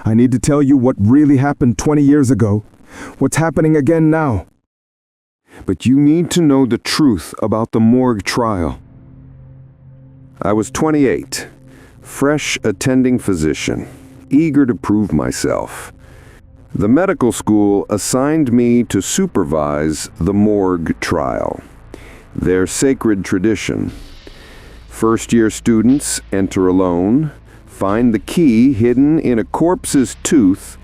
I need to tell you what really happened 20 years ago. What's happening again now. But you need to know the truth about the morgue trial. I was 28, fresh attending physician, eager to prove myself. The medical school assigned me to supervise the morgue trial, their sacred tradition. First-year students enter alone, find the key hidden in a corpse's tooth,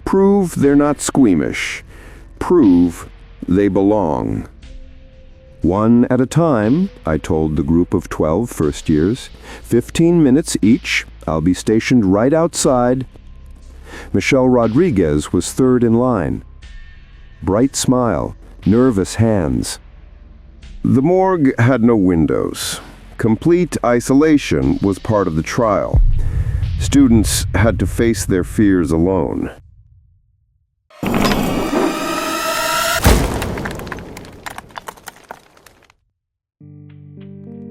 prove they're not squeamish, prove they belong. One at a time, I told the group of 12 first years. 15 minutes each. I'll be stationed right outside. Michelle Rodriguez was third in line. Bright smile, nervous hands. The morgue had no windows. Complete isolation was part of the trial. Students had to face their fears alone.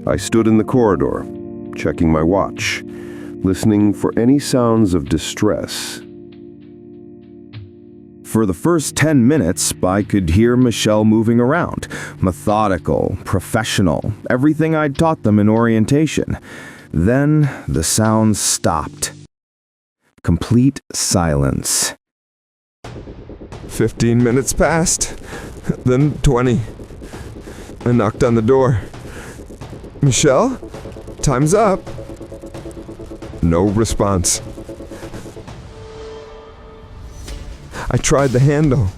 I stood in the corridor, checking my watch, listening for any sounds of distress. For the first 10 minutes, I could hear Michelle moving around. Methodical, professional, everything I'd taught them in orientation. Then the sounds stopped. Complete silence. 15 minutes passed, then 20. I knocked on the door. Michelle? Time's up. No response. I tried the handle.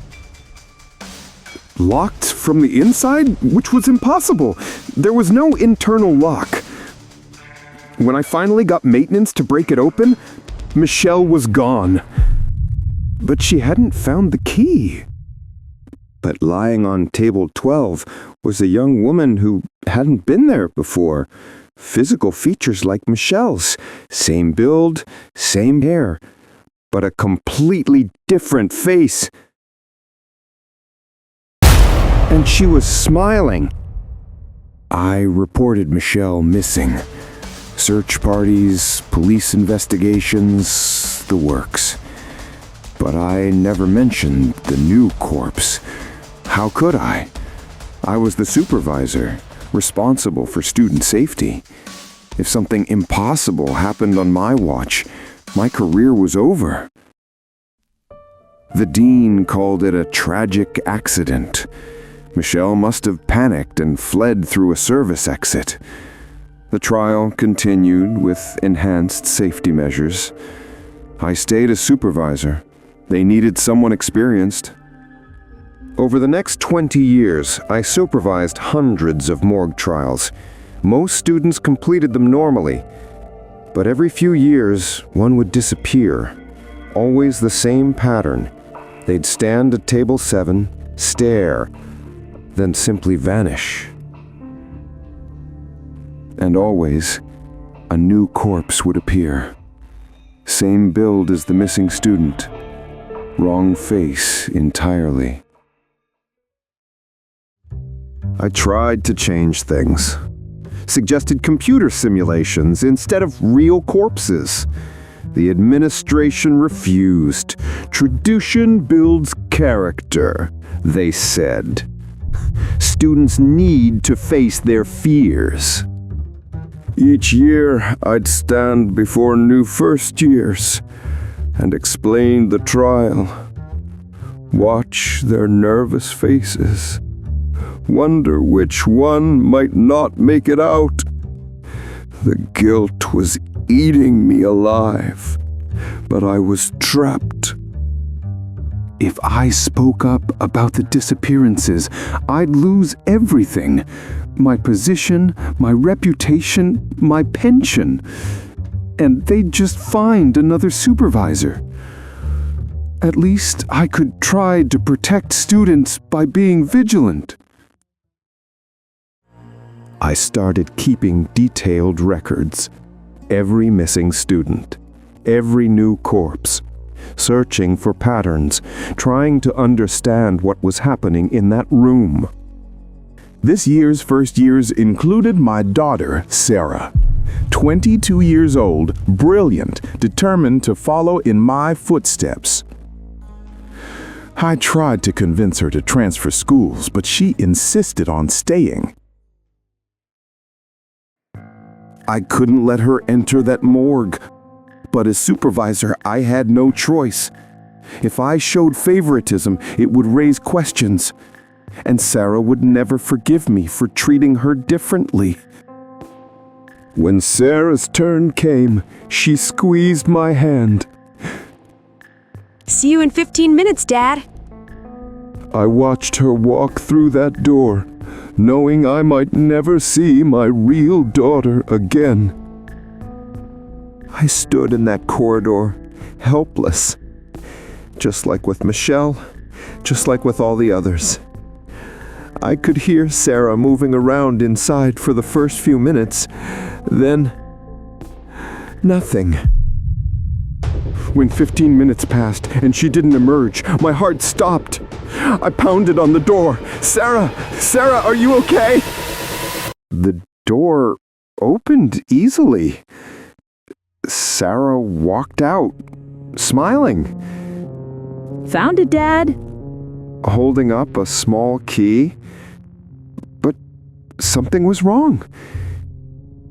Locked from the inside? Which was impossible. There was no internal lock. When I finally got maintenance to break it open, Michelle was gone. But she hadn't found the key. But lying on table 12 was a young woman who hadn't been there before. Physical features like Michelle's. Same build, same hair, but a completely different face. And she was smiling. I reported Michelle missing. Search parties, police investigations, the works. But I never mentioned the new corpse. How could I? I was the supervisor, responsible for student safety. If something impossible happened on my watch, my career was over. The dean called it a tragic accident. Michelle must have panicked and fled through a service exit. The trial continued with enhanced safety measures. I stayed as supervisor. They needed someone experienced. Over the next 20 years, I supervised hundreds of morgue trials. Most students completed them normally, but every few years, one would disappear. Always the same pattern. They'd stand at table 7, stare, then simply vanish. And always, a new corpse would appear. Same build as the missing student. Wrong face entirely. I tried to change things. Suggested computer simulations instead of real corpses. The administration refused. Tradition builds character, they said. Students need to face their fears. Each year, I'd stand before new first years and explain the trial. Watch their nervous faces. Wonder which one might not make it out. The guilt was eating me alive, but I was trapped. If I spoke up about the disappearances, I'd lose everything. My position, my reputation, my pension. And they'd just find another supervisor. At least I could try to protect students by being vigilant. I started keeping detailed records. Every missing student, every new corpse, searching for patterns, trying to understand what was happening in that room. This year's first years included my daughter, Sarah. 22 years old, brilliant, determined to follow in my footsteps. I tried to convince her to transfer schools, but she insisted on staying. I couldn't let her enter that morgue, but as supervisor, I had no choice. If I showed favoritism, it would raise questions, and Sarah would never forgive me for treating her differently. When Sarah's turn came, she squeezed my hand. See you in 15 minutes, Dad. I watched her walk through that door, knowing I might never see my real daughter again. I stood in that corridor, helpless. Just like with Michelle, just like with all the others. I could hear Sarah moving around inside for the first few minutes, then nothing. When 15 minutes passed and she didn't emerge, my heart stopped. I pounded on the door. Sarah! Sarah, are you okay? The door opened easily. Sarah walked out, smiling. Found it, Dad. Holding up a small key. But something was wrong.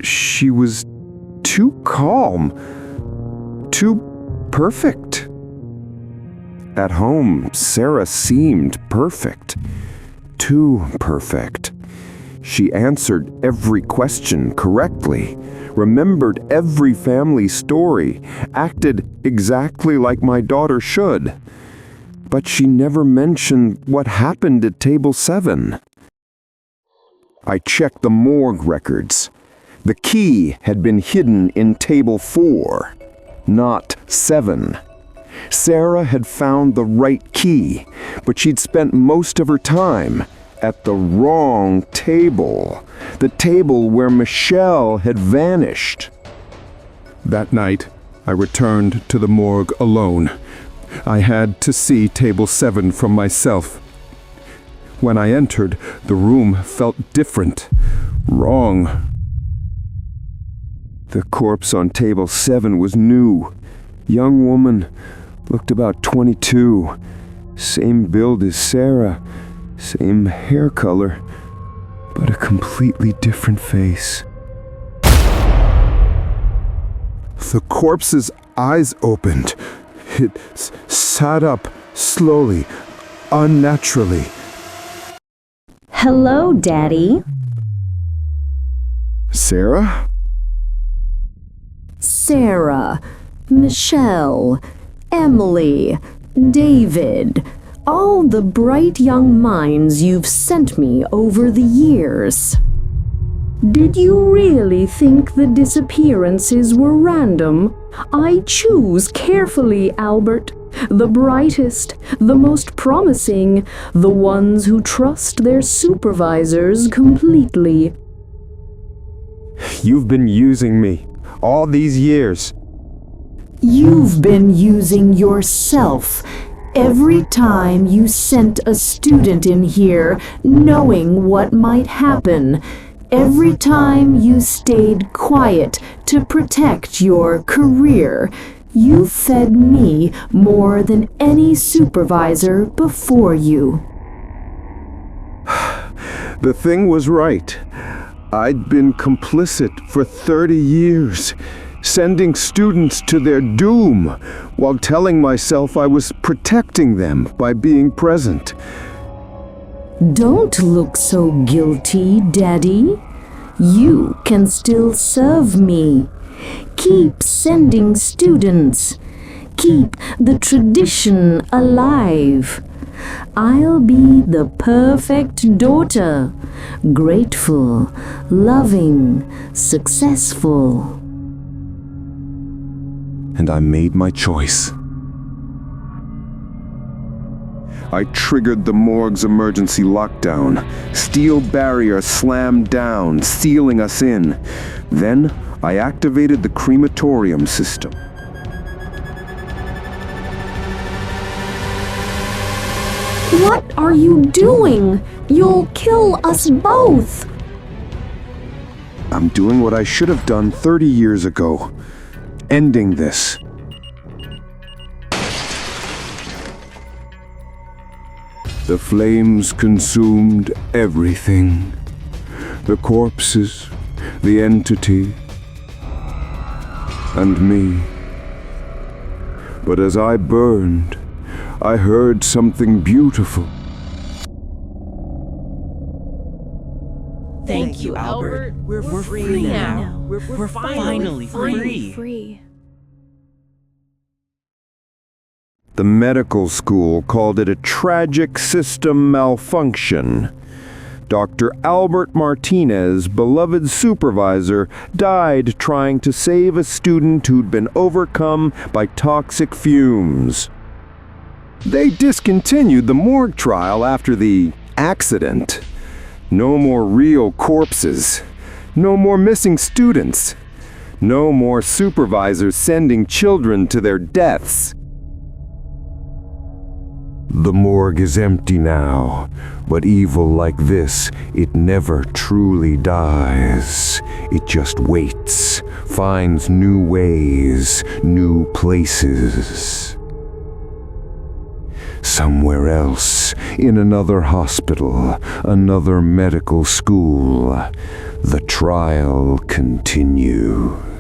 She was too calm, too perfect. At home, Sarah seemed perfect. Too perfect. She answered every question correctly, remembered every family story, acted exactly like my daughter should. But she never mentioned what happened at table 7. I checked the morgue records. The key had been hidden in table 4, not 7. Sarah had found the right key, but she'd spent most of her time at the wrong table, the table where Michelle had vanished. That night, I returned to the morgue alone. I had to see table 7 for myself. When I entered, the room felt different, wrong. The corpse on table 7 was new. Young woman, looked about 22. Same build as Sarah, same hair color, but a completely different face. The corpse's eyes opened. It sat up slowly, unnaturally. Hello, Daddy. Sarah? Sarah, Michelle, Emily, David, all the bright young minds you've sent me over the years. Did you really think the disappearances were random? I choose carefully, Albert. The brightest, the most promising, the ones who trust their supervisors completely. You've been using me all these years. You've been using yourself every time you sent a student in here knowing what might happen. Every time you stayed quiet to protect your career, you fed me more than any supervisor before you. The thing was right. I'd been complicit for 30 years, sending students to their doom while telling myself I was protecting them by being present. Don't look so guilty, Daddy. You can still serve me. Keep sending students. Keep the tradition alive. I'll be the perfect daughter. Grateful, loving, successful. And I made my choice. I triggered the morgue's emergency lockdown. Steel barrier slammed down, sealing us in. Then I activated the crematorium system. What are you doing? You'll kill us both. I'm doing what I should have done 30 years ago. Ending this. The flames consumed everything. The corpses, the entity, and me. But as I burned, I heard something beautiful. Thank you, Albert. We're free now. We're finally free. The medical school called it a tragic system malfunction. Dr. Albert Martinez, beloved supervisor, died trying to save a student who'd been overcome by toxic fumes. They discontinued the morgue trial after the accident. No more real corpses. No more missing students. No more supervisors sending children to their deaths. The morgue is empty now, but evil like this, it never truly dies. It just waits, finds new ways, new places. Somewhere else, in another hospital, another medical school, the trial continues.